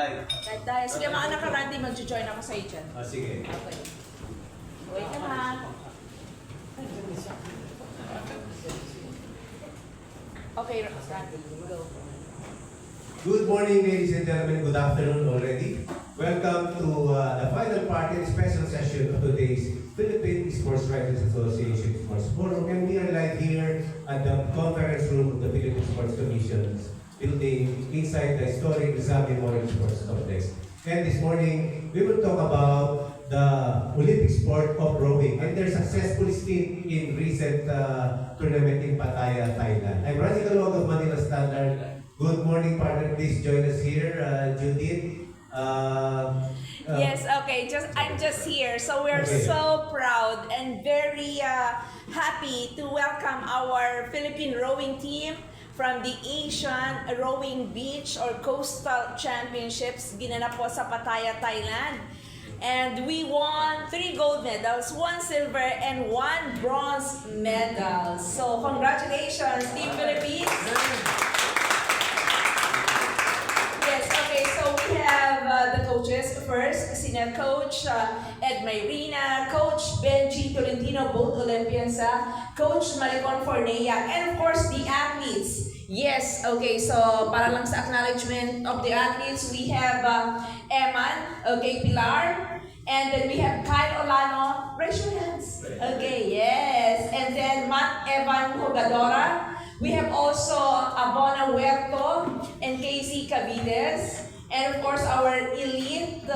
live. Kahit dahil, sige mga anak ka, Randy, mag-join ako sa iyo dyan. Sige. Okay. Wait ka ha. Okay, Randy, go. Good morning, ladies and gentlemen. Good afternoon already. Welcome to the final part and special session of today's Philippine Sports Writers Association Sports Forum. And we are live here at the conference room of the Philippine Sports Commission's building inside the historic Rizal Memorial Sports Complex. And this morning, we will talk about the Olympic sport of rowing and their successful stint in recent tournament in Pattaya, Thailand. I'm Randy Calwag of Manila Standard. Good morning, partner. Please join us here, Judith. Yes, okay. I'm just here. So we're so proud and very happy to welcome our Philippine rowing team from the Asian Rowing Beach or Coastal Championships ginanap po sa Pattaya, Thailand. And we won 3 gold medals, 1 silver, and 1 bronze medal. So congratulations, Team Philippines! Yes, okay, so we have the coaches first, senior coach Ed Mayrina, coach Benji Tolentino, both Olympians, coach Maricon Fornea, and of course the athletes. Yes, okay, so para lang sa acknowledgement of the athletes, we have Eman, okay, Pilar, and then we have Kyle Olano. Raise your hands. Okay, yes, and then Matt Evan Hogadora. We have also Abona Huerto and Casey Cavides. And of course, our elite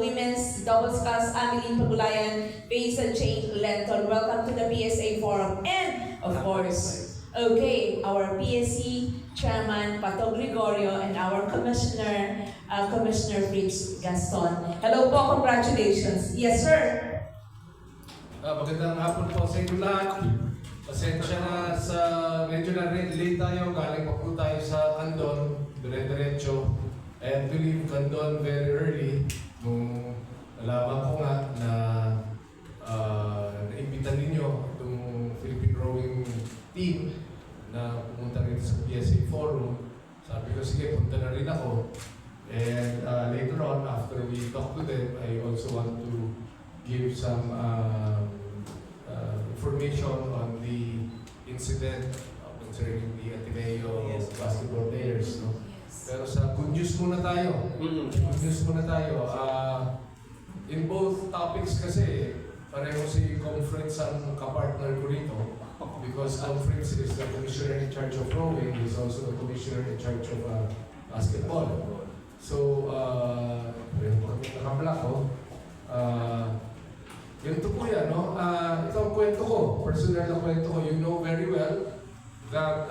women's doubles class, Amelie Pagulayan, Basil Jane Lenton. Welcome to the PSA Forum. And of course, okay, our PSC Chairman, Pato Gregorio, and our Commissioner, Commissioner Fritz Gaston. Hello po, congratulations. Yes, sir. Magandang hapon po sa inyo lahat. Pasensya na sa medyo na late tayo. Galing pa po tayo sa Candon, dire-diretso. And to leave Candon very early. Nung nalaman ko nga na naimbita ninyo itong Philippine Rowing Team na pumunta rin sa PSA Forum. Sabi ko, sige, punta na rin ako. And later on, after we talk to them, I also want to give some information on the incident concerning the Ateneo basketball players. No? Pero sa good news muna tayo. Good news muna tayo. In both topics kasi, pareho si Conference ang kapartner ko rito. Because Conference is the commissioner in charge of rowing, he is also the commissioner in charge of basketball. So, nakabla ko. Ganito po yan, no? Ito ang kwento ko, personal na kwento ko. You know very well that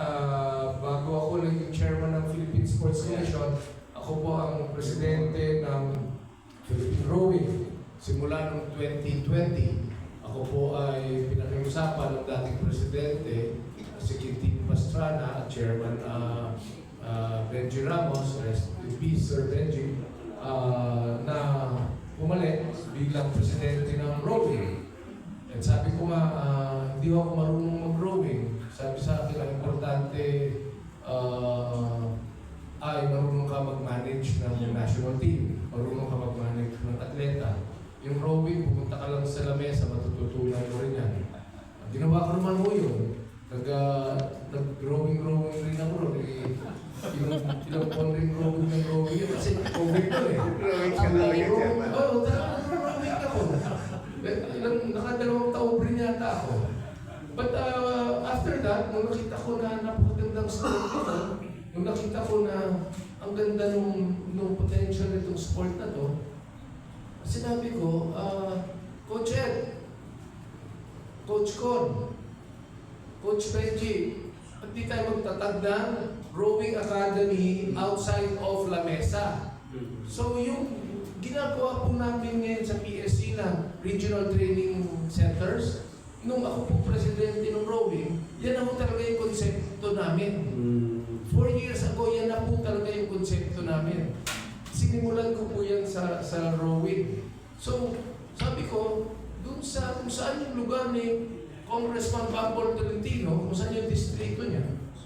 bago ako naging chairman ng Philippine Sports Commission, ako po ang presidente ng Philippine Rowing. Simula noong 2020, ako po ay pinakiusapan ng dating presidente, si Quintin Pastrana, at chairman Benji Ramos, rest in peace, Sir Benji, na bumalik bilang presidente ng rowing. At sabi ko nga, hindi ako marunong mag-rowing. Sabi sa akin, ang importante ay marunong ka mag-manage ng national team. Marunong ka mag-manage ng atleta. Yung rowing, pumunta ka lang sa lamesa, matututunan mo rin yan. Ginawa ko naman mo yun. Nag-rowing rin ako ron. Ilang pon rin rowing yun. Kasi COVID ko eh. Rowing ka talaga dyan. Oo, rowing ako. Nakadalawang taon rin yata ako. But after that, nung nakita ko na napakagandang sport nito, nung nakita ko na ang ganda nung potential nitong sport na to, sinabi ko, Coach Ed, Coach Con, Coach Benji, ba't di tayo magtatag ng rowing academy outside of La Mesa? So yung ginagawa po namin ngayon sa PSC na regional training centers, nung ako po presidente ng rowing, yan na po talaga yung konsepto namin. 4 years ago, yan na po talaga yung konsepto namin. Sinimulan ko po yan sa rowing. So, sabi ko, kung saan yung lugar ni Congressman Bambol Tolentino, kung saan yung distrito niya,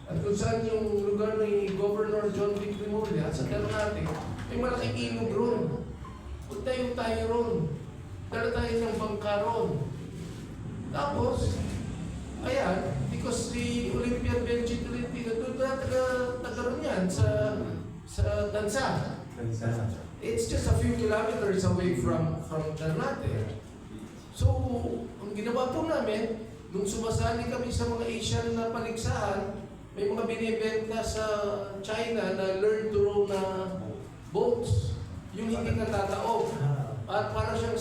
at kung saan yung lugar ni Governor John Vic Rimulya, sa Ternate, May malaking ilog ron. Magtayo tayo ron. Dala tayo ng bangka ron. Tapos, ayan, because si Olympian Benji Tolentino, doon na taga ron yan sa Dansa. It's just a few kilometers away from Ternate. So, ang ginawa po namin, nung sumasali kami sa mga Asian na paligsahan, may mga binibenta sa China na learn to row na boats. Yung hindi natataob. At para siyang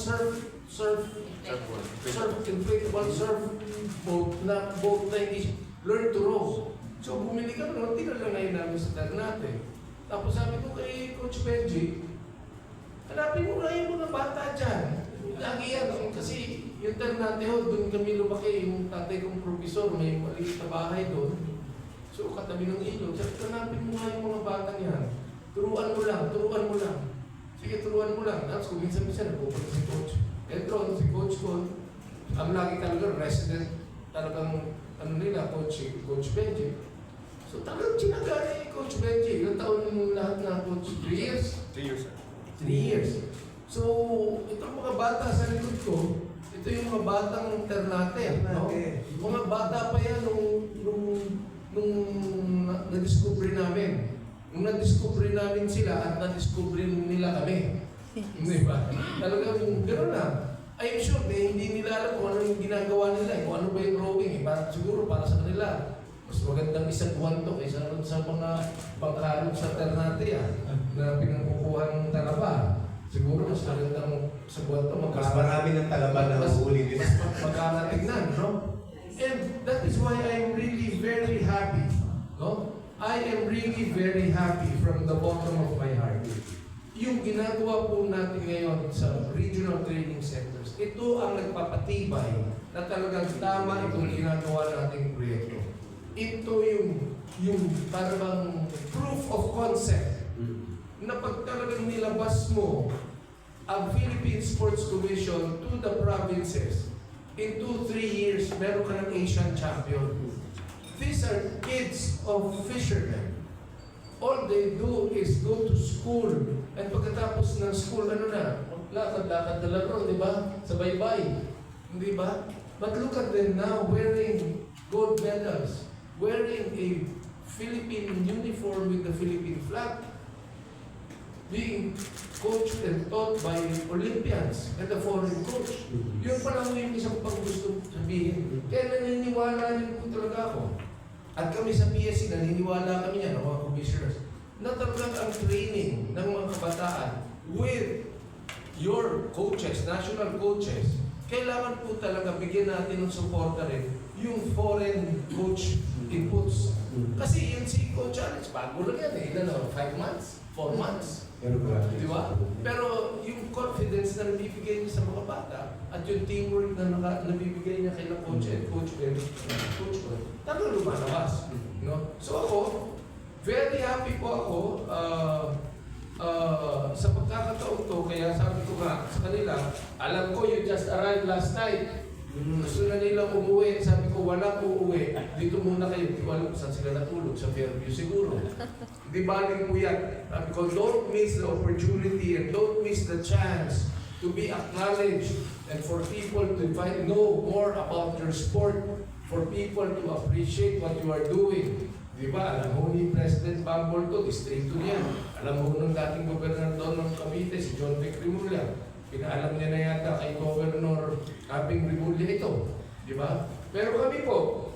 inflatable surf boat na hindi learn to row. So, bumili kami naman, tinalanay namin sa Ternate. Tapos sabi ko kay Coach Benji, hanapin mo na yung mga bata dyan. Lagi yan. Kasi yung Ternate ho, doon kami lumaki. Yung tatay kong profesor, may maliit na bahay doon. So katabi ng ilog. Sabi ko, hanapin mo nga yung mga bata niyan. Turuan mo lang. Sige, turuan mo lang. Tapos kung minsan-minsan, napupunta si Coach Edron, si Coach Con. Ang lagi talaga, resident, talagang, Coach Benji. So talagang sinaga ni Coach Benji. Ilang taon lahat na Coach? 3 years? 3 years, sir. 3 years. So, itong mga bata sa likod ko, ito yung mga batang Ternate. No? Mga bata pa yan nung na-discover namin. Nung na-discover namin sila at na-discover nila kami. Hindi ba? Talagang gano'n na. I'm sure hindi nila alam kung ano yung ginagawa nila. Kung ano ba yung rowing. Siguro para sa kanila. Mas magandang isang buwan to kaysa sa mga pangkalog sa Ternate na pinagkukuhan ng talaba. Siguro mas magandang sa buwan to. Mas marami ng talaban na mahuli dito. Mas magkakatignan, no? And that is why I'm really very happy. No? I am really very happy from the bottom of my heart. Yung ginagawa po natin ngayon sa regional training centers, ito ang nagpapatibay na talagang tama itong ginagawa nating proyekto. Ito yung parang proof of concept na pag talagang nilabas mo ang Philippine Sports Commission to the provinces, in 2-3 years, meron ka ng Asian champion. These are kids of fishermen. All they do is go to school. And pagkatapos ng school, lakad-lakad na laro, di ba? Sa baybay. Di ba? But look at them now wearing gold medals, wearing a Philippine uniform with the Philippine flag, being coached and taught by Olympians and a foreign coach. Yun pa lang yung isang pang gusto sabihin. Kaya naniniwala rin po talaga ako. At kami sa PSC, naniniwala kami yan, mga commissioners, na talagang ang training ng mga kabataan with your coaches, national coaches, kailangan po talaga bigyan natin ng suporta rin yung foreign coach inputs. Kasi yun si Coach Alex, bago lang yan eh. Ilan 5 months? 4 months? Di ba? Pero yung confidence na nabibigay niya sa mga bata at yung teamwork na nabibigay niya kay Coach Ed, Coach Ben, Coach Con, talagang lumalabas. No? So ako, very happy po ako sa pagkakataon to, kaya sabi ko nga sa kanila, alam ko you just arrived last night. Gusto na nilang umuwi, sabi ko wala po uuwi. Dito muna kayo, di ko alam kung saan sila natulog, sa Fairview siguro. Di baling po yan. Sabi ko, don't miss the opportunity and don't miss the chance to be acknowledged and for people to know more about your sport, for people to appreciate what you are doing. Di ba? Alam mo ni President Bambol to, distrito niya. Alam mo nung dating gobernador ng Cavite, si John Vic Rimulya. Pinaalam niya na yata kay Governor Abing Rimulya ito. Di ba? Pero kami po,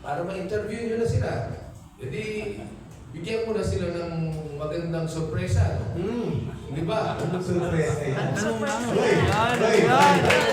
para ma-interview nyo na sila, edi bigyan mo na sila ng magandang sorpresa. No? Di ba? Anong surprise na yan? Anong Hoy!